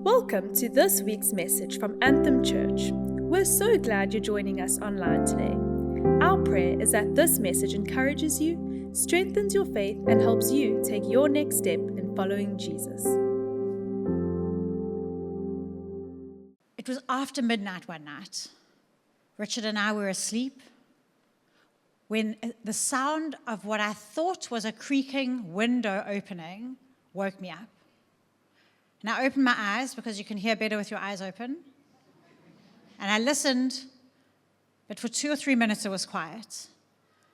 Welcome to this week's message from Anthem Church. We're so glad you're joining us online today. Our prayer is that this message encourages you, strengthens your faith, and helps you take your next step in following Jesus. It was after midnight one night. Richard and I were asleep when the sound of what I thought was a creaking window opening woke me up. And I opened my eyes because you can hear better with your eyes open. And I listened, but for 2 or 3 minutes it was quiet.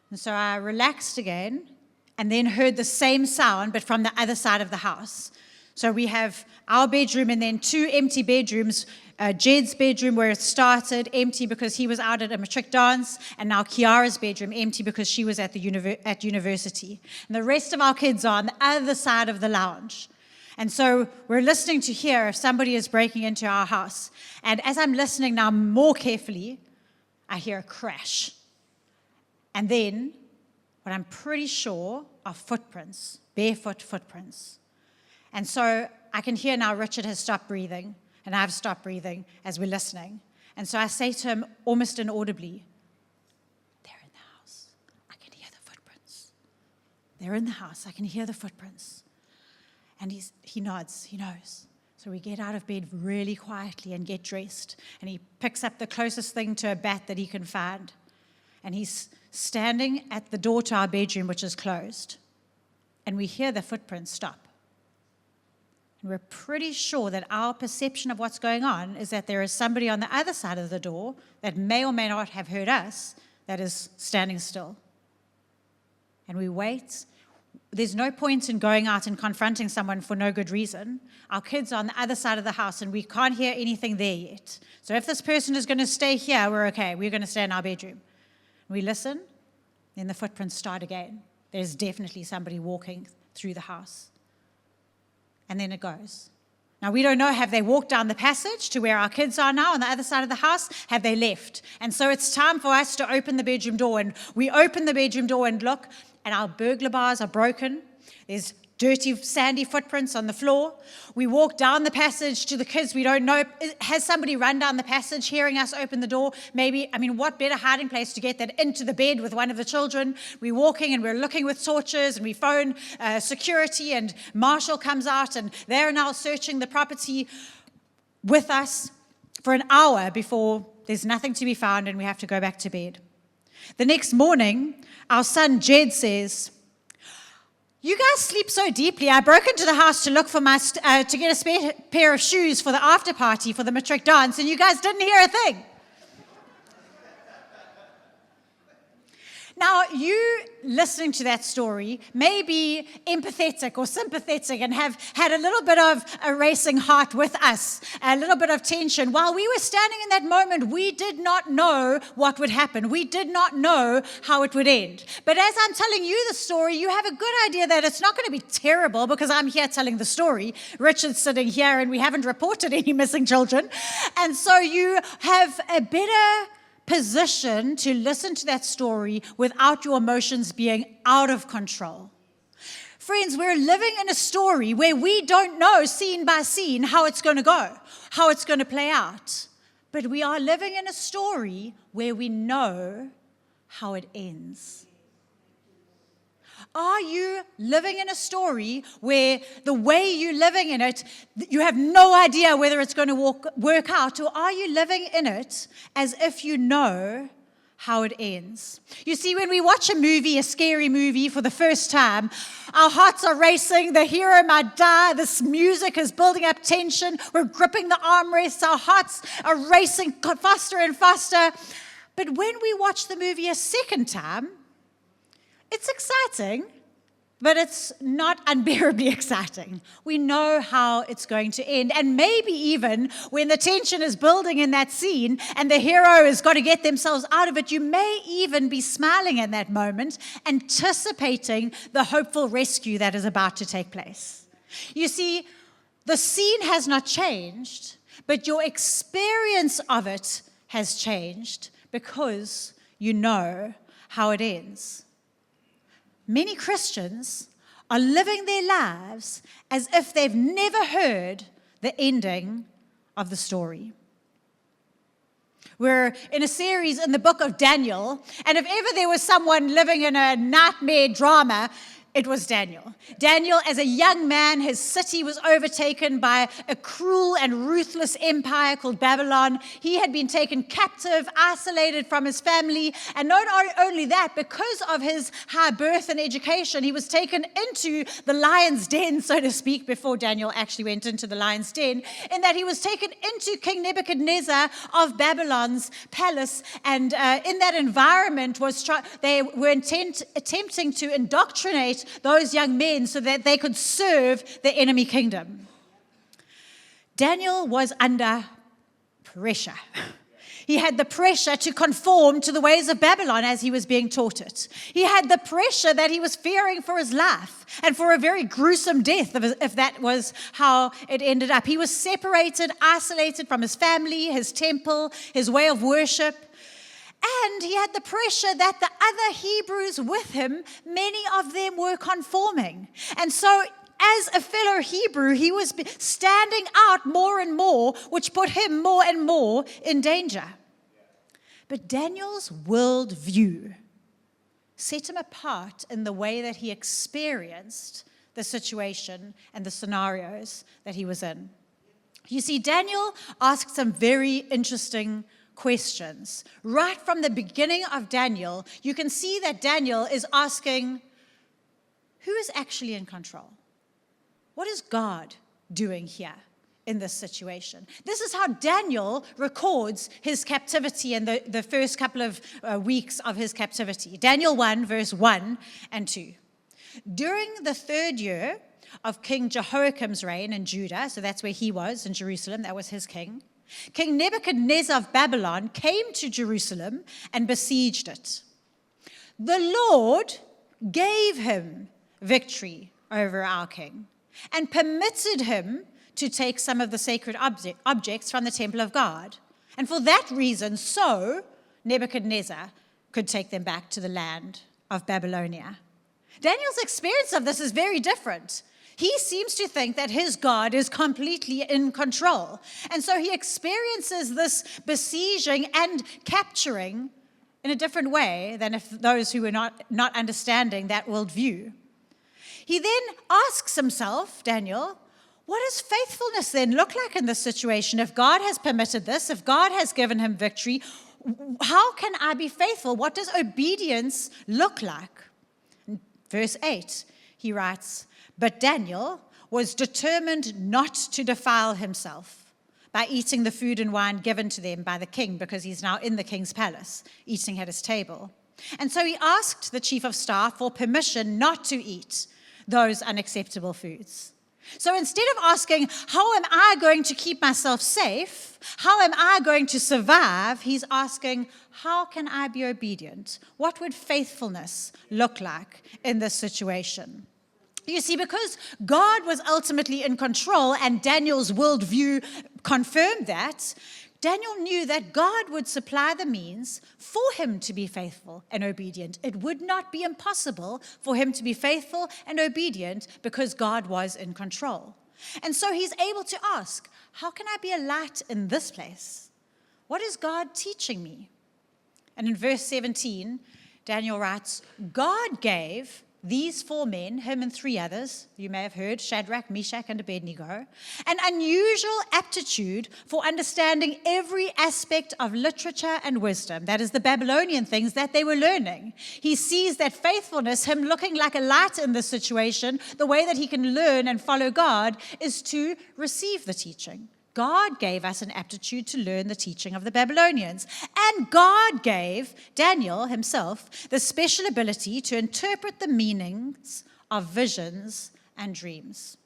And so I relaxed again and then heard the same sound, but from the other side of the house. So we have our bedroom and then 2 empty bedrooms. Jed's bedroom where it started, empty because he was out at a matric dance, and now Kiara's bedroom, empty because she was at university. And the rest of our kids are on the other side of the lounge. And so we're listening to hear if somebody is breaking into our house. And as I'm listening now more carefully, I hear a crash. And then, what I'm pretty sure are footprints, barefoot footprints. And so I can hear now Richard has stopped breathing, and I've stopped breathing as we're listening. And so I say to him almost inaudibly, "They're in the house. I can hear the footprints. They're in the house. I can hear the footprints." And he nods, he knows. So we get out of bed really quietly and get dressed. And he picks up the closest thing to a bat that he can find. And he's standing at the door to our bedroom, which is closed. And we hear the footprints stop. And we're pretty sure that our perception of what's going on is that there is somebody on the other side of the door that may or may not have heard us that is standing still. And we wait. There's no point in going out and confronting someone for no good reason. Our kids are on the other side of the house and we can't hear anything there yet. So if this person is going to stay here, we're okay. We're going to stay in our bedroom. We listen, then the footprints start again. There's definitely somebody walking through the house. And then it goes. Now, we don't know, have they walked down the passage to where our kids are now on the other side of the house? Have they left? And so it's time for us to open the bedroom door. And we open the bedroom door and look, and our burglar bars are broken. There's dirty, sandy footprints on the floor. We walk down the passage to the kids. We don't know, has somebody run down the passage hearing us open the door? Maybe, what better hiding place to get that into the bed with one of the children? We're walking and we're looking with torches and we phone security and Marshall comes out and they're now searching the property with us for an hour before there's nothing to be found and we have to go back to bed. The next morning, our son Jed says, "You guys sleep so deeply. I broke into the house to look for to get a spare pair of shoes for the after party for the matric dance, and you guys didn't hear a thing." Now, you listening to that story may be empathetic or sympathetic and have had a little bit of a racing heart with us, a little bit of tension. While we were standing in that moment, we did not know what would happen. We did not know how it would end. But as I'm telling you the story, you have a good idea that it's not going to be terrible because I'm here telling the story. Richard's sitting here and we haven't reported any missing children. And so you have a better position to listen to that story without your emotions being out of control. Friends, we're living in a story where we don't know scene by scene how it's going to go, how it's going to play out. But we are living in a story where we know how it ends. Are you living in a story where the way you're living in it, you have no idea whether it's going to work out, or are you living in it as if you know how it ends? You see, when we watch a movie, a scary movie for the first time, our hearts are racing, the hero might die, this music is building up tension, we're gripping the armrests, our hearts are racing faster and faster. But when we watch the movie a second time, it's exciting, but it's not unbearably exciting. We know how it's going to end. And maybe even when the tension is building in that scene and the hero has got to get themselves out of it, you may even be smiling in that moment, anticipating the hopeful rescue that is about to take place. You see, the scene has not changed, but your experience of it has changed because you know how it ends. Many Christians are living their lives as if they've never heard the ending of the story. We're in a series in the book of Daniel, and if ever there was someone living in a nightmare drama, it was Daniel. Daniel, as a young man, his city was overtaken by a cruel and ruthless empire called Babylon. He had been taken captive, isolated from his family, and not only that, because of his high birth and education, he was taken into the lion's den, so to speak, before Daniel actually went into the lion's den, in that he was taken into King Nebuchadnezzar of Babylon's palace, and in that environment they were attempting to indoctrinate those young men so that they could serve the enemy kingdom. Daniel was under pressure. He had the pressure to conform to the ways of Babylon as he was being taught it. He had the pressure that he was fearing for his life and for a very gruesome death if that was how it ended up. He was separated, isolated from his family, his temple, his way of worship. And he had the pressure that the other Hebrews with him, many of them were conforming. And so as a fellow Hebrew, he was standing out more and more, which put him more and more in danger. But Daniel's worldview set him apart in the way that he experienced the situation and the scenarios that he was in. You see, Daniel asked some very interesting questions. Right from the beginning of Daniel, you can see that Daniel is asking, who is actually in control? What is God doing here in this situation? This is how Daniel records his captivity in the first couple of weeks of his captivity. Daniel 1, verse 1 and 2. During the third year of King Jehoiakim's reign in Judah, so that's where he was in Jerusalem, that was his king, King Nebuchadnezzar of Babylon came to Jerusalem and besieged it. The Lord gave him victory over our king and permitted him to take some of the sacred objects from the temple of God. And for that reason, so Nebuchadnezzar could take them back to the land of Babylonia. Daniel's experience of this is very different. He seems to think that his God is completely in control. And so he experiences this besieging and capturing in a different way than if those who were not understanding that worldview. He then asks himself, Daniel, what does faithfulness then look like in this situation? If God has permitted this, if God has given him victory, how can I be faithful? What does obedience look like? In verse 8, he writes, but Daniel was determined not to defile himself by eating the food and wine given to them by the king, because he's now in the king's palace, eating at his table. And so he asked the chief of staff for permission not to eat those unacceptable foods. So instead of asking, how am I going to keep myself safe? How am I going to survive? He's asking, how can I be obedient? What would faithfulness look like in this situation? You see, because God was ultimately in control and Daniel's worldview confirmed that, Daniel knew that God would supply the means for him to be faithful and obedient. It would not be impossible for him to be faithful and obedient because God was in control. And so he's able to ask, how can I be a light in this place? What is God teaching me? And in verse 17, Daniel writes, God gave these 4 men, him and 3 others, you may have heard, Shadrach, Meshach, and Abednego, an unusual aptitude for understanding every aspect of literature and wisdom. That is the Babylonian things that they were learning. He sees that faithfulness, him looking like a light in this situation, the way that he can learn and follow God is to receive the teaching. God gave us an aptitude to learn the teaching of the Babylonians. And God gave Daniel himself the special ability to interpret the meanings of visions and dreams.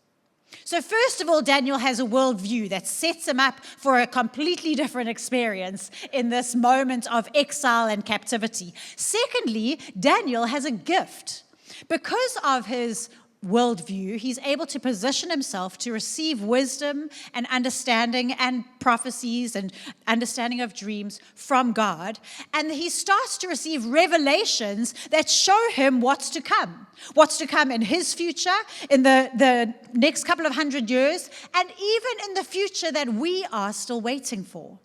So first of all, Daniel has a worldview that sets him up for a completely different experience in this moment of exile and captivity. Secondly, Daniel has a gift. Because of his worldview, he's able to position himself to receive wisdom and understanding and prophecies and understanding of dreams from God. And he starts to receive revelations that show him what's to come in his future, in the next couple of 100 years, and even in the future that we are still waiting for.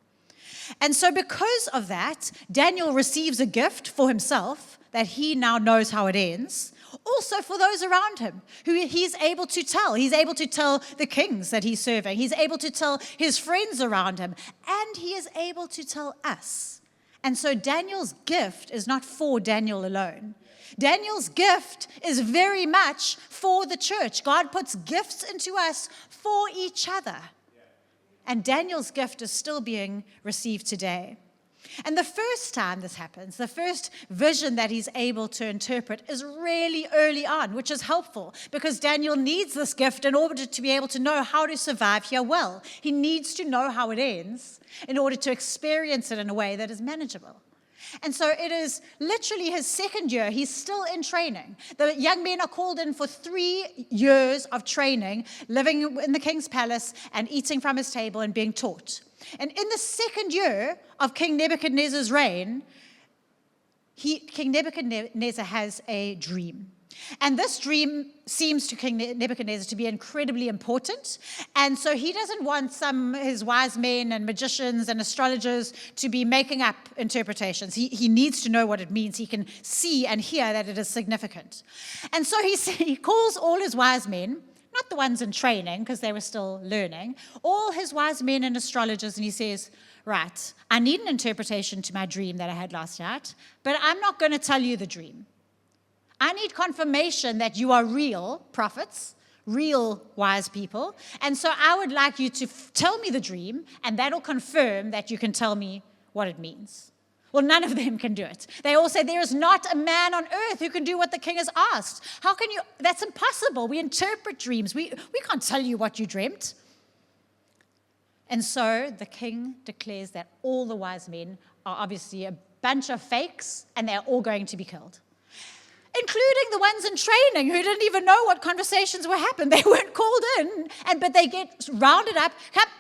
And so because of that, Daniel receives a gift for himself that he now knows how it ends. Also for those around him, who he's able to tell. He's able to tell the kings that he's serving. He's able to tell his friends around him. And he is able to tell us. And so Daniel's gift is not for Daniel alone. Daniel's gift is very much for the church. God puts gifts into us for each other. And Daniel's gift is still being received today. And the first time this happens, the first vision that he's able to interpret is really early on, which is helpful because Daniel needs this gift in order to be able to know how to survive here well. He needs to know how it ends in order to experience it in a way that is manageable. And so it is literally his second year. He's still in training. The young men are called in for 3 years of training, living in the king's palace and eating from his table and being taught. And in the second year of King Nebuchadnezzar's reign, King Nebuchadnezzar has a dream. And this dream seems to King Nebuchadnezzar to be incredibly important. And so he doesn't want his wise men and magicians and astrologers to be making up interpretations. He needs to know what it means. He can see and hear that it is significant. And so he calls all his wise men, not the ones in training because they were still learning, all his wise men and astrologers, and he says, right, I need an interpretation to my dream that I had last night, but I'm not going to tell you the dream. I need confirmation that you are real prophets, real wise people, and so I would like you to tell me the dream, and that'll confirm that you can tell me what it means. Well, none of them can do it. They all say, there is not a man on earth who can do what the king has asked. How can you? That's impossible. We interpret dreams. We can't tell you what you dreamt. And so the king declares that all the wise men are obviously a bunch of fakes, and they're all going to be killed, including the ones in training who didn't even know what conversations were happening. They weren't called in, but they get rounded up.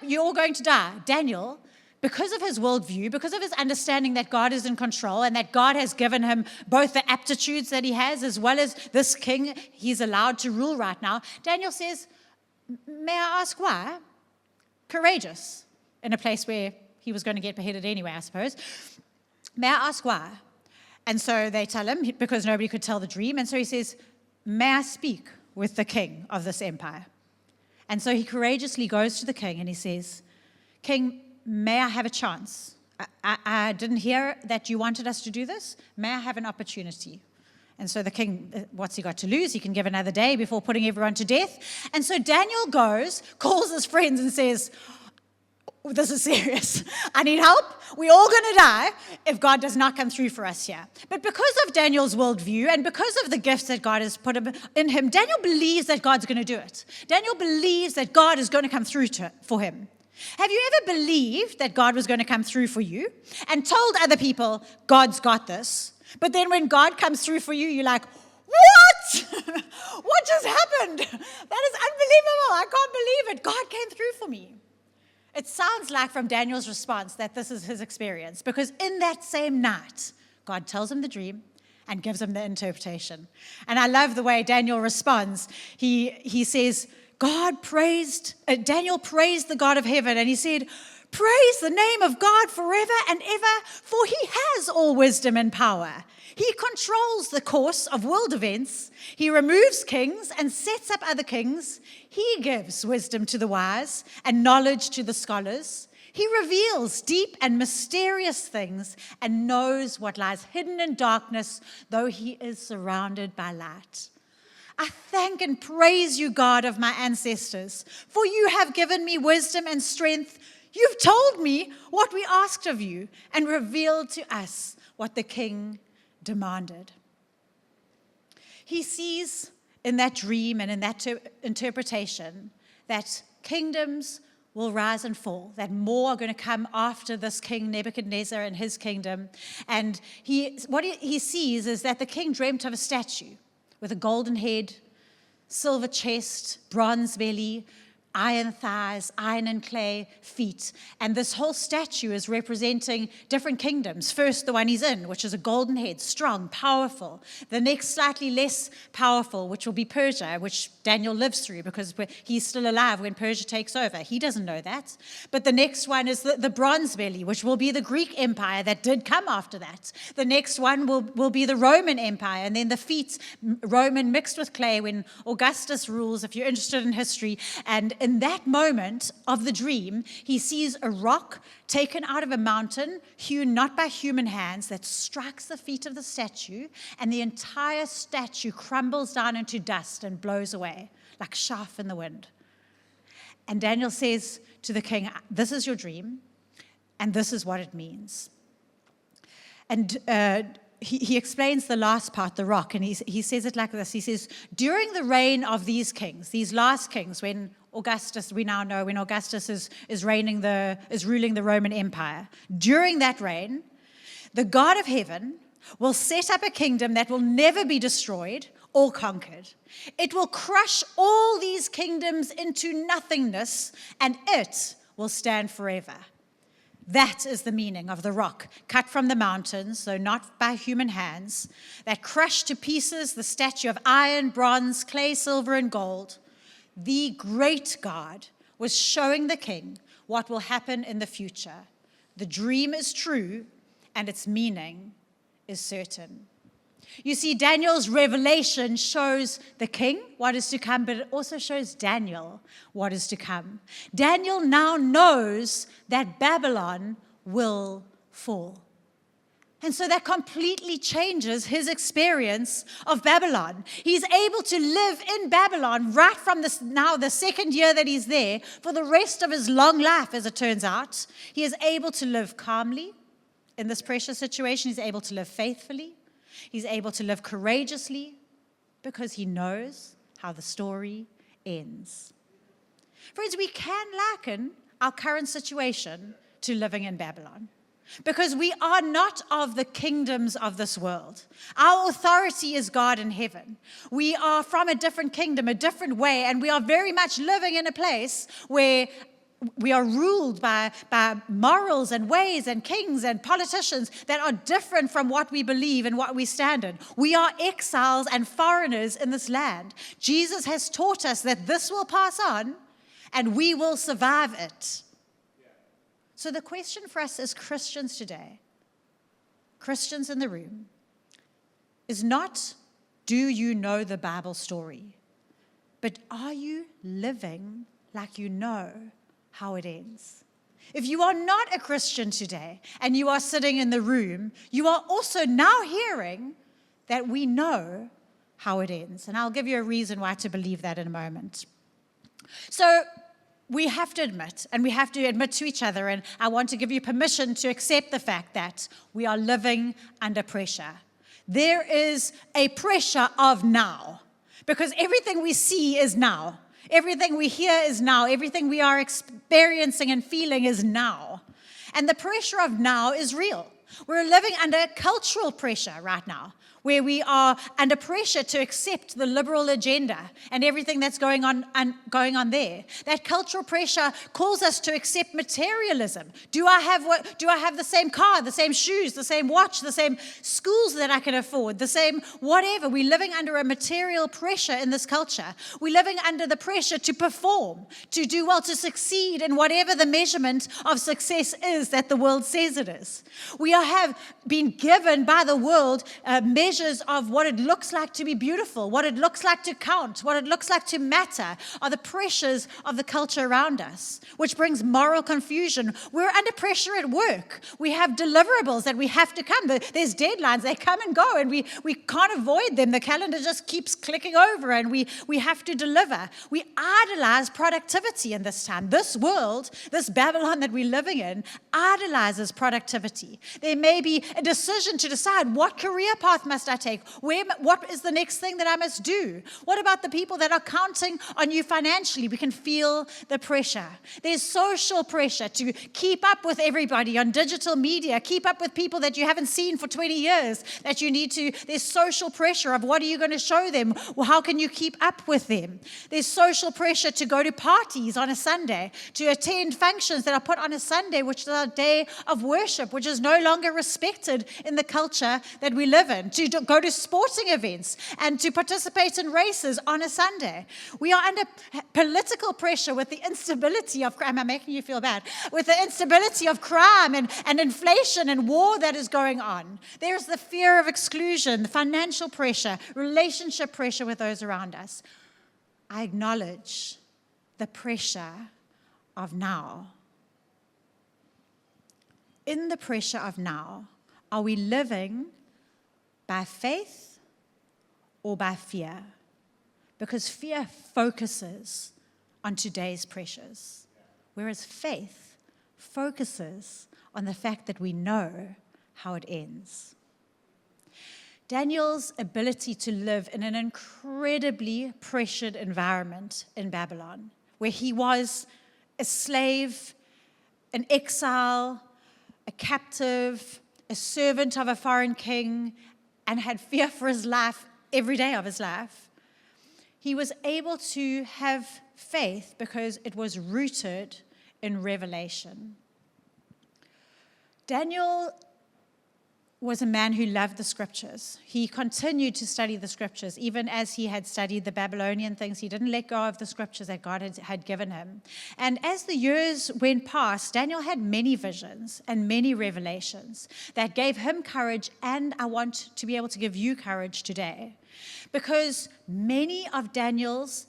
You're all going to die. Daniel, because of his worldview, because of his understanding that God is in control and that God has given him both the aptitudes that he has as well as this king he's allowed to rule right now, Daniel says, may I ask why? Courageous, in a place where he was going to get beheaded anyway, I suppose. May I ask why? And so they tell him, because nobody could tell the dream, and so he says, may I speak with the king of this empire? And so he courageously goes to the king and he says, King, may I have a chance? I didn't hear that you wanted us to do this. May I have an opportunity? And so the king, what's he got to lose? He can give another day before putting everyone to death. And so Daniel goes, calls his friends and says, this is serious. I need help. We're all going to die if God does not come through for us here. But because of Daniel's worldview and because of the gifts that God has put in him, Daniel believes that God's going to do it. Daniel believes that God is going to come through for him. Have you ever believed that God was going to come through for you and told other people, God's got this? But then when God comes through for you, you're like, what? What just happened? That is unbelievable. I can't believe it. God came through for me. It sounds like from Daniel's response that this is his experience, because in that same night, God tells him the dream and gives him the interpretation. And I love the way Daniel responds. He says, Daniel praised the God of heaven, and he said, praise the name of God forever and ever, for he has all wisdom and power. He controls the course of world events. He removes kings and sets up other kings. He gives wisdom to the wise and knowledge to the scholars. He reveals deep and mysterious things and knows what lies hidden in darkness, though he is surrounded by light. I thank and praise you, God of my ancestors, for you have given me wisdom and strength. You've told me what we asked of you and revealed to us what the king demanded. He sees in that dream and in that interpretation that kingdoms will rise and fall, that more are going to come after this king Nebuchadnezzar and his kingdom. And what he sees is that the king dreamt of a statue with a golden head, silver chest, bronze belly, iron thighs, iron and clay feet. And this whole statue is representing different kingdoms. First, the one he's in, which is a golden head, strong, powerful. The next, slightly less powerful, which will be Persia, which Daniel lives through because he's still alive when Persia takes over. He doesn't know that. But the next one is the bronze belly, which will be the Greek Empire that did come after that. The next one will be the Roman Empire, and then the feet, Roman mixed with clay when Augustus rules, if you're interested in history. And in that moment of the dream, he sees a rock taken out of a mountain, hewn not by human hands, that strikes the feet of the statue, and the entire statue crumbles down into dust and blows away like chaff in the wind. And Daniel says to the king, this is your dream, and this is what it means. And he explains the last part, the rock, and he says it like this. He says, during the reign of these kings, these last kings, when Augustus, we now know when Augustus is ruling the Roman Empire, during that reign, the God of heaven will set up a kingdom that will never be destroyed or conquered. It will crush all these kingdoms into nothingness, and it will stand forever. That is the meaning of the rock cut from the mountains, though not by human hands, that crushed to pieces the statue of iron, bronze, clay, silver, and gold. The great God was showing the king what will happen in the future. The dream is true, and its meaning is certain. You see, Daniel's revelation shows the king what is to come, but it also shows Daniel what is to come. Daniel now knows that Babylon will fall. And so that completely changes his experience of Babylon. He's able to live in Babylon right from now the second year that he's there for the rest of his long life, as it turns out. He is able to live calmly in this precious situation. He's able to live faithfully. He's able to live courageously because he knows how the story ends. Friends, we can liken our current situation to living in Babylon because we are not of the kingdoms of this world. Our authority is God in heaven. We are from a different kingdom, a different way, and we are very much living in a place where we are ruled by morals and ways and kings and politicians that are different from what we believe and what we stand in. We are exiles and foreigners in this land. Jesus has taught us that this will pass on and we will survive it. So the question for us as Christians today, Christians in the room, is not, do you know the Bible story? But are you living like you know how it ends? If you are not a Christian today and you are sitting in the room, you are also now hearing that we know how it ends. And I'll give you a reason why to believe that in a moment. So we have to admit, and we have to admit to each other, and I want to give you permission to accept the fact that we are living under pressure. There is a pressure of now, because everything we see is now. Everything we hear is now. Everything we are experiencing and feeling is now. And the pressure of now is real. We're living under cultural pressure right now, where we are under pressure to accept the liberal agenda and everything that's going on there. That cultural pressure calls us to accept materialism. Do I have the same car, the same shoes, the same watch, the same schools that I can afford, the same whatever? We're living under a material pressure in this culture. We're living under the pressure to perform, to do well, to succeed in whatever the measurement of success is that the world says it is. We have been given by the world measures of what it looks like to be beautiful, what it looks like to count, what it looks like to matter, are the pressures of the culture around us, which brings moral confusion. We're under pressure at work. We have deliverables that we have to come. There's deadlines. They come and go, and we can't avoid them. The calendar just keeps clicking over, and we have to deliver. We idolize productivity in this time. This world, this Babylon that we're living in, idolizes productivity. There may be a decision to decide what career path must must I take? What is the next thing that I must do? What about the people that are counting on you financially? We can feel the pressure. There's social pressure to keep up with everybody on digital media, keep up with people that you haven't seen for 20 years, that you need to. There's social pressure of what are you going to show them? Well, how can you keep up with them? There's social pressure to go to parties on a Sunday, to attend functions that are put on a Sunday, which is a day of worship, which is no longer respected in the culture that we live in, to go to sporting events and to participate in races on a Sunday. We are under political pressure with the instability of crime. Am I making you feel bad? With the instability of crime and inflation and war that is going on. There is the fear of exclusion, the financial pressure, relationship pressure with those around us. I acknowledge the pressure of now. In the pressure of now, are we living by faith or by fear? Because fear focuses on today's pressures, whereas faith focuses on the fact that we know how it ends. Daniel's ability to live in an incredibly pressured environment in Babylon, where he was a slave, an exile, a captive, a servant of a foreign king, and had fear for his life every day of his life, he was able to have faith because it was rooted in revelation. Daniel was a man who loved the scriptures. He continued to study the scriptures, even as he had studied the Babylonian things. He didn't let go of the scriptures that God had given him. And as the years went past, Daniel had many visions and many revelations that gave him courage, and I want to be able to give you courage today. Because many of Daniel's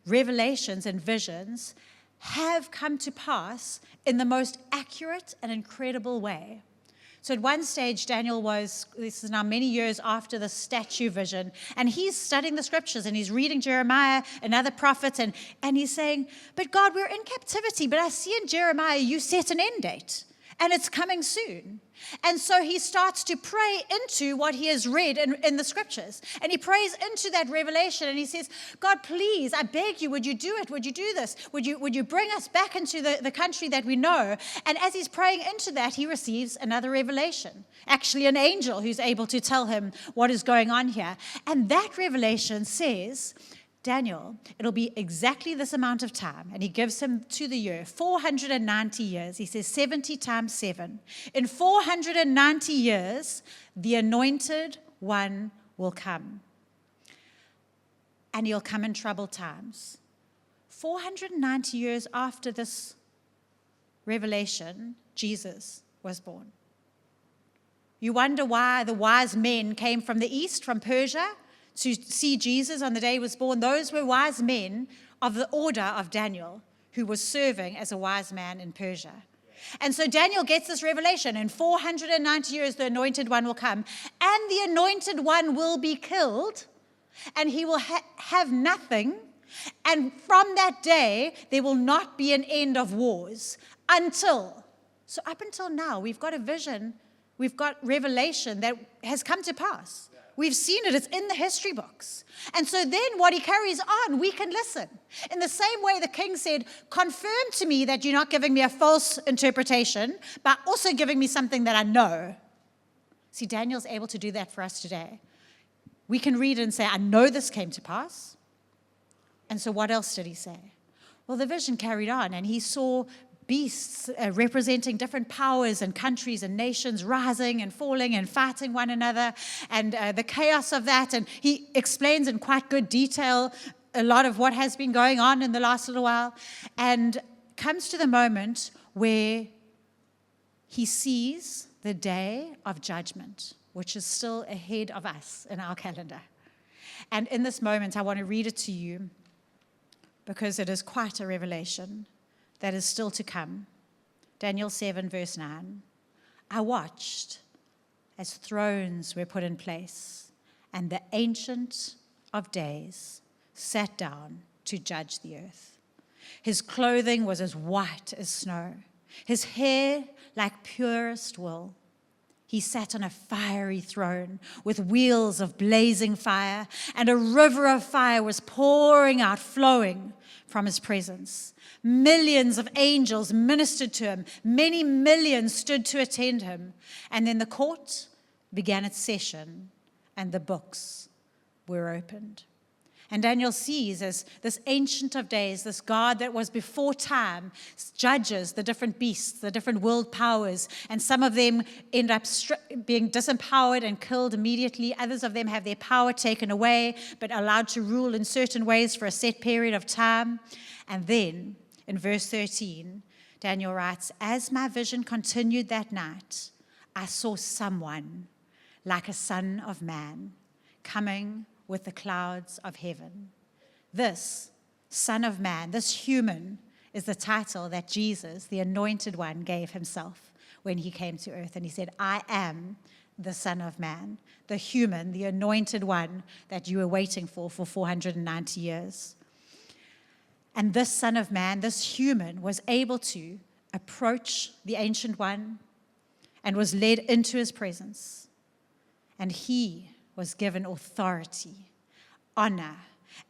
revelations and visions have come to pass in the most accurate and incredible way. So at one stage, Daniel this is now many years after the statue vision, and he's studying the scriptures, and he's reading Jeremiah, another prophet, and he's saying, but God, we're in captivity, but I see in Jeremiah you set an end date, and it's coming soon. And so he starts to pray into what he has read in the scriptures. And he prays into that revelation, and he says, God, please, I beg you, would you do it? Would you do this? Would you bring us back into the country that we know? And as he's praying into that, he receives another revelation, actually an angel who's able to tell him what is going on here. And that revelation says, Daniel, it'll be exactly this amount of time. And he gives him to the year, 490 years. He says 70 times 7. In 490 years, the anointed one will come. And he'll come in troubled times. 490 years after this revelation, Jesus was born. You wonder why the wise men came from the east, from Persia, to see Jesus on the day he was born. Those were wise men of the order of Daniel, who was serving as a wise man in Persia. And so Daniel gets this revelation. In 490 years, the anointed one will come, and the anointed one will be killed, and he will have nothing. And from that day, there will not be an end of wars so up until now, we've got a vision, we've got revelation that has come to pass. We've seen it. It's in the history books. And so then what he carries on, we can listen. In the same way the king said, confirm to me that you're not giving me a false interpretation, but also giving me something that I know. See, Daniel's able to do that for us today. We can read it and say, I know this came to pass. And so what else did he say? Well, the vision carried on, and he saw beasts representing different powers and countries and nations rising and falling and fighting one another, and the chaos of that. And he explains in quite good detail a lot of what has been going on in the last little while, and comes to the moment where he sees the day of judgment, which is still ahead of us in our calendar. And in this moment, I want to read it to you because it is quite a revelation that is still to come. Daniel 7, verse 9. I watched as thrones were put in place, and the Ancient of Days sat down to judge the earth. His clothing was as white as snow, his hair like purest wool. He sat on a fiery throne with wheels of blazing fire, and a river of fire was pouring out, flowing from his presence. Millions of angels ministered to him. Many millions stood to attend him. And then the court began its session, and the books were opened. And Daniel sees as this Ancient of Days, this God that was before time, judges the different beasts, the different world powers, and some of them end up being disempowered and killed immediately. Others of them have their power taken away, but allowed to rule in certain ways for a set period of time. And then, in verse 13, Daniel writes, "As my vision continued that night, I saw someone like a son of man coming with the clouds of heaven." This Son of Man, this human, is the title that Jesus, the Anointed One, gave himself when he came to earth. And he said, "I am the Son of Man," the human, the Anointed One that you were waiting for 490 years. And this Son of Man, this human, was able to approach the Ancient One and was led into his presence. And he was given authority, honor,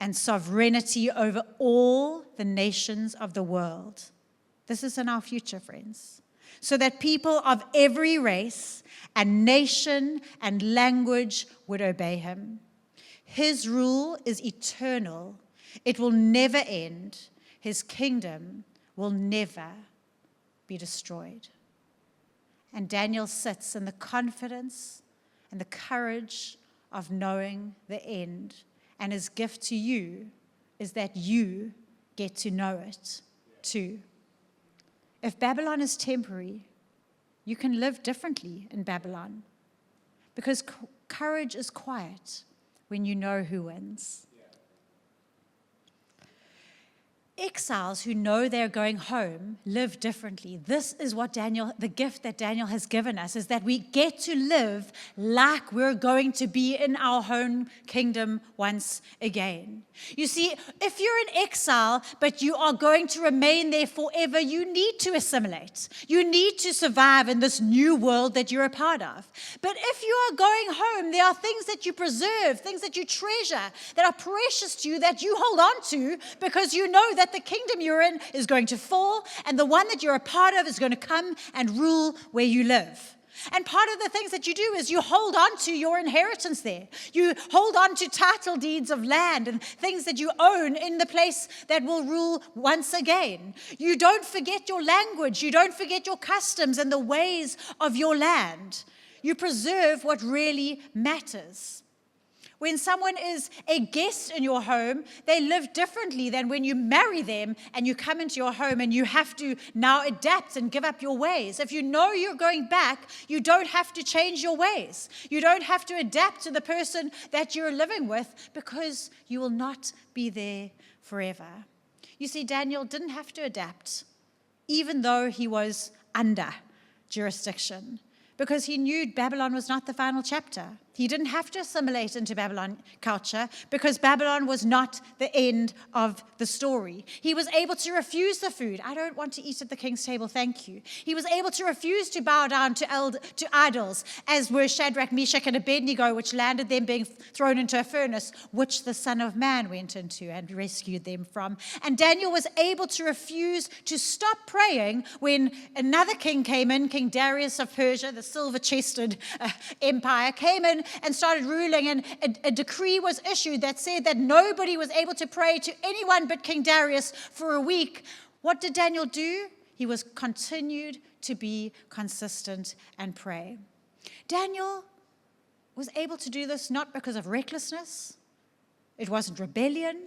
and sovereignty over all the nations of the world. This is in our future, friends. So that people of every race and nation and language would obey him. His rule is eternal. It will never end. His kingdom will never be destroyed. And Daniel sits in the confidence and the courage of knowing the end. And his gift to you is that you get to know it too. If Babylon is temporary, you can live differently in Babylon, because courage is quiet when you know who wins. Exiles who know they're going home live differently. This is what the gift that Daniel has given us, is that we get to live like we're going to be in our home kingdom once again. You see, if you're in exile, but you are going to remain there forever, you need to assimilate. You need to survive in this new world that you're a part of. But if you are going home, there are things that you preserve, things that you treasure, that are precious to you, that you hold on to, because you know that the kingdom you're in is going to fall, and the one that you're a part of is going to come and rule where you live. And part of the things that you do is you hold on to your inheritance there. You hold on to title deeds of land and things that you own in the place that will rule once again. You don't forget your language. You don't forget your customs and the ways of your land. You preserve what really matters. When someone is a guest in your home, they live differently than when you marry them and you come into your home and you have to now adapt and give up your ways. If you know you're going back, you don't have to change your ways. You don't have to adapt to the person that you're living with, because you will not be there forever. You see, Daniel didn't have to adapt, even though he was under jurisdiction, because he knew Babylon was not the final chapter. He didn't have to assimilate into Babylon culture, because Babylon was not the end of the story. He was able to refuse the food. I don't want to eat at the king's table, thank you. He was able to refuse to bow down to idols, as were Shadrach, Meshach, and Abednego, which landed them being thrown into a furnace, which the Son of Man went into and rescued them from. And Daniel was able to refuse to stop praying when another king came in, King Darius of Persia, the silver-chested empire, came in and started ruling, and a decree was issued that said that nobody was able to pray to anyone but King Darius for a week. What did Daniel do? He was continued to be consistent and pray. Daniel was able to do this not because of recklessness. It wasn't rebellion.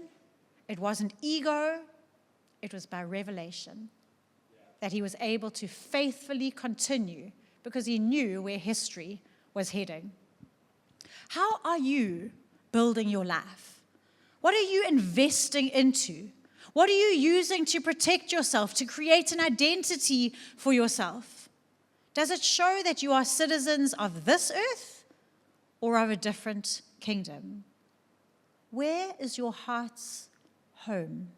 It wasn't ego. It was by revelation that he was able to faithfully continue, because he knew where history was heading. How are you building your life? What are you investing into? What are you using to protect yourself, to create an identity for yourself? Does it show that you are citizens of this earth or of a different kingdom? Where is your heart's home?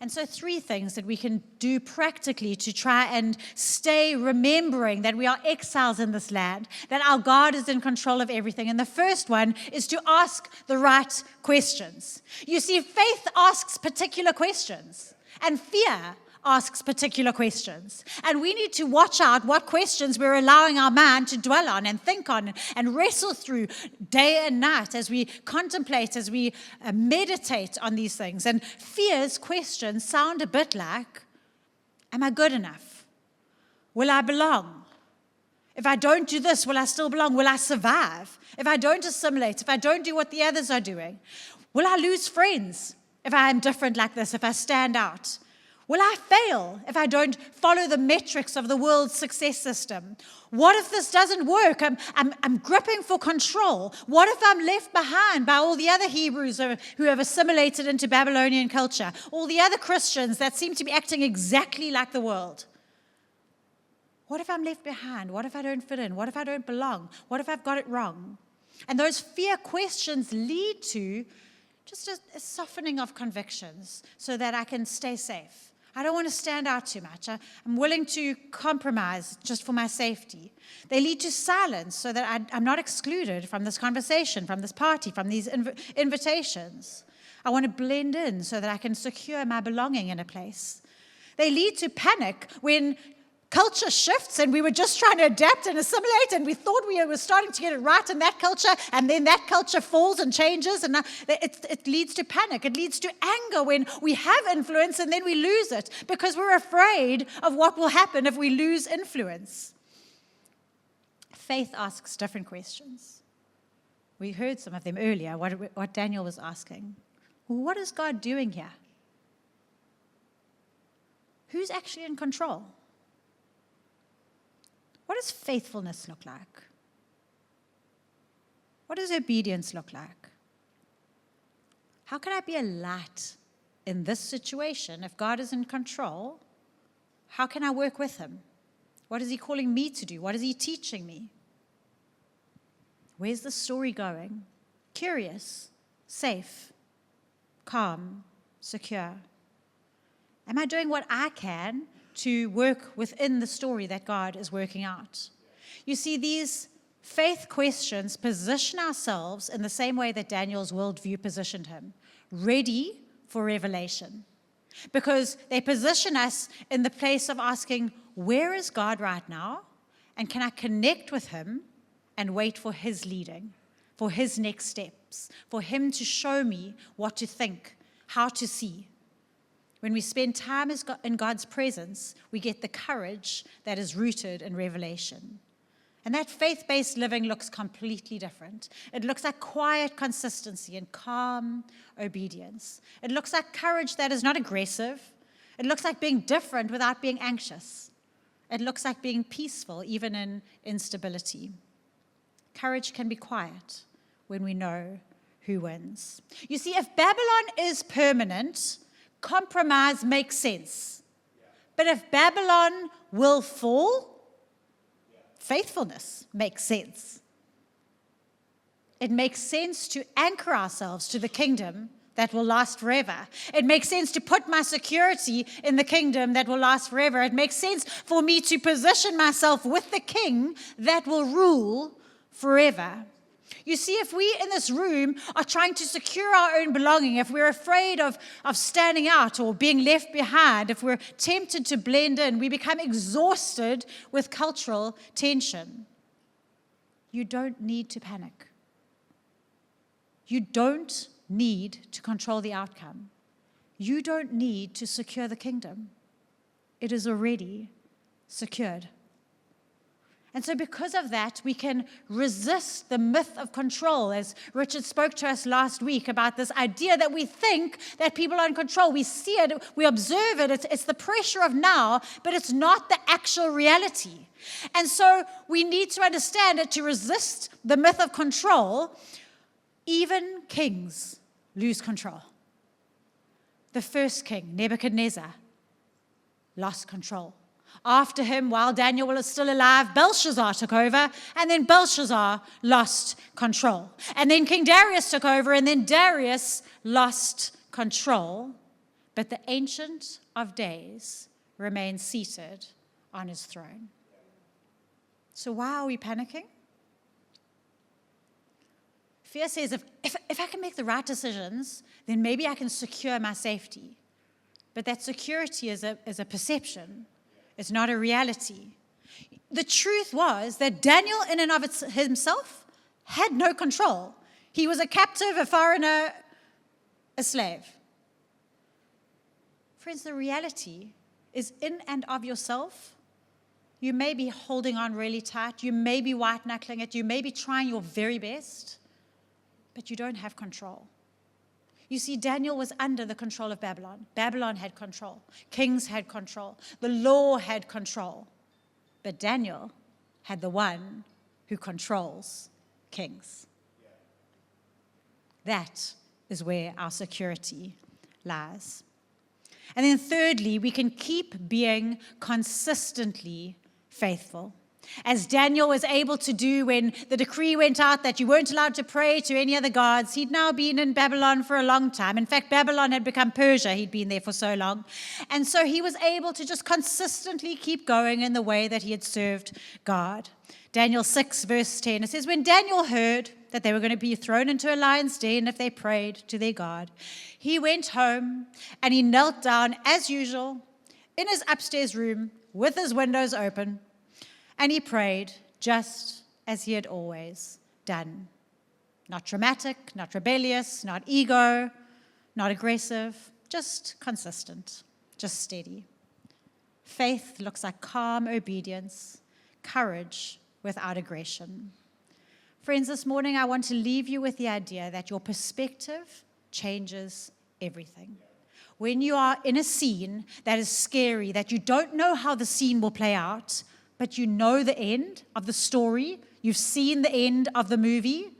And so 3 things that we can do practically to try and stay remembering that we are exiles in this land, that our God is in control of everything. And the first one is to ask the right questions. You see, faith asks particular questions, and fear asks particular questions. And we need to watch out what questions we're allowing our mind to dwell on and think on and wrestle through day and night as we contemplate, as we meditate on these things. And fear's questions sound a bit like, am I good enough? Will I belong? If I don't do this, will I still belong? Will I survive? If I don't assimilate, if I don't do what the others are doing, will I lose friends if I am different like this, if I stand out? Will I fail if I don't follow the metrics of the world's success system? What if this doesn't work? I'm gripping for control. What if I'm left behind by all the other Hebrews who have assimilated into Babylonian culture? All the other Christians that seem to be acting exactly like the world? What if I'm left behind? What if I don't fit in? What if I don't belong? What if I've got it wrong? And those fear questions lead to just a softening of convictions so that I can stay safe. I don't want to stand out too much. I'm willing to compromise just for my safety. They lead to silence so that I'm not excluded from this conversation, from this party, from these invitations. I want to blend in so that I can secure my belonging in a place. They lead to panic when culture shifts and we were just trying to adapt and assimilate and we thought we were starting to get it right in that culture, and then that culture falls and changes, and it leads to panic. It leads to anger when we have influence and then we lose it because we're afraid of what will happen if we lose influence. Faith asks different questions. We heard some of them earlier, what Daniel was asking. What is God doing here? Who's actually in control? What does faithfulness look like? What does obedience look like? How can I be a light in this situation? If God is in control, how can I work with him? What is he calling me to do? What is he teaching me? Where's the story going? Curious, safe, calm, secure. Am I doing what I can to work within the story that God is working out? You see, these faith questions position ourselves in the same way that Daniel's worldview positioned him, ready for revelation. Because they position us in the place of asking, where is God right now? And can I connect with him and wait for his leading, for his next steps, for him to show me what to think, how to see? When we spend time in God's presence, we get the courage that is rooted in revelation. And that faith-based living looks completely different. It looks like quiet consistency and calm obedience. It looks like courage that is not aggressive. It looks like being different without being anxious. It looks like being peaceful even in instability. Courage can be quiet when we know who wins. You see, if Babylon is permanent, compromise makes sense. But if Babylon will fall, faithfulness makes sense. It makes sense to anchor ourselves to the kingdom that will last forever. It makes sense to put my security in the kingdom that will last forever. It makes sense for me to position myself with the king that will rule forever. You see, if we in this room are trying to secure our own belonging, if we're afraid of standing out or being left behind, if we're tempted to blend in, we become exhausted with cultural tension. You don't need to panic. You don't need to control the outcome. You don't need to secure the kingdom. It is already secured. And so because of that, we can resist the myth of control, as Richard spoke to us last week about this idea that we think that people are in control. We see it, we observe it, it's the pressure of now, but it's not the actual reality. And so we need to understand that to resist the myth of control, even kings lose control. The first king, Nebuchadnezzar, lost control. After him, while Daniel was still alive, Belshazzar took over, and then Belshazzar lost control. And then King Darius took over, and then Darius lost control. but the Ancient of Days remains seated on his throne. So why are we panicking? Fear says, if I can make the right decisions, then maybe I can secure my safety. But that security is a perception. It's not a reality. The truth was that Daniel, in and of himself, had no control. He was a captive, a foreigner, a slave. Friends, the reality is in and of yourself, you may be holding on really tight, you may be white-knuckling it, you may be trying your very best, but you don't have control. You see, Daniel was under the control of Babylon. Babylon had control. Kings had control. The law had control. But Daniel had the one who controls kings. That is where our security lies. And then thirdly, we can keep being consistently faithful. As Daniel was able to do when the decree went out that you weren't allowed to pray to any other gods. He'd now been in Babylon for a long time. In fact, Babylon had become Persia. He'd been there for so long. And so he was able to just consistently keep going in the way that he had served God. Daniel 6, verse 10, it says, when Daniel heard that they were going to be thrown into a lion's den if they prayed to their God, he went home and he knelt down as usual in his upstairs room with his windows open. And he prayed just as he had always done. Not dramatic, not rebellious, not ego, not aggressive, just consistent, just steady. Faith looks like calm obedience, courage without aggression. Friends, this morning I want to leave you with the idea that your perspective changes everything. When you are in a scene that is scary, that you don't know how the scene will play out, but you know the end of the story, you've seen the end of the movie,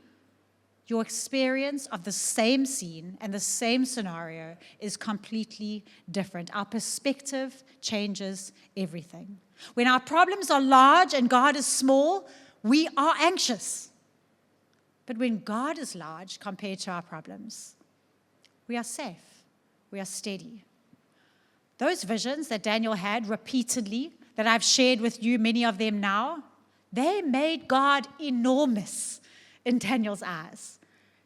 your experience of the same scene and the same scenario is completely different. Our perspective changes everything. When our problems are large and God is small, we are anxious. But when God is large compared to our problems, we are safe, we are steady. Those visions that Daniel had repeatedly, that I've shared with you, many of them now, they made God enormous in Daniel's eyes.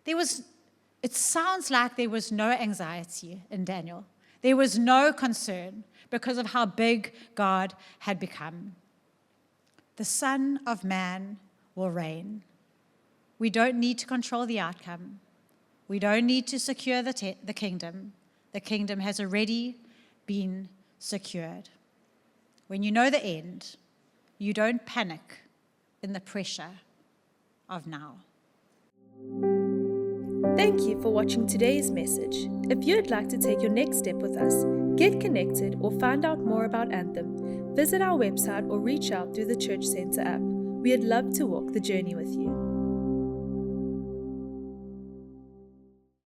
It sounds like there was no anxiety in Daniel. There was no concern because of how big God had become. The Son of Man will reign. We don't need to control the outcome. We don't need to secure the kingdom. The kingdom has already been secured. When you know the end, you don't panic in the pressure of now. Thank you for watching today's message. If you'd like to take your next step with us, get connected or find out more about Anthem, visit our website or reach out through the Church Center app. We'd love to walk the journey with you.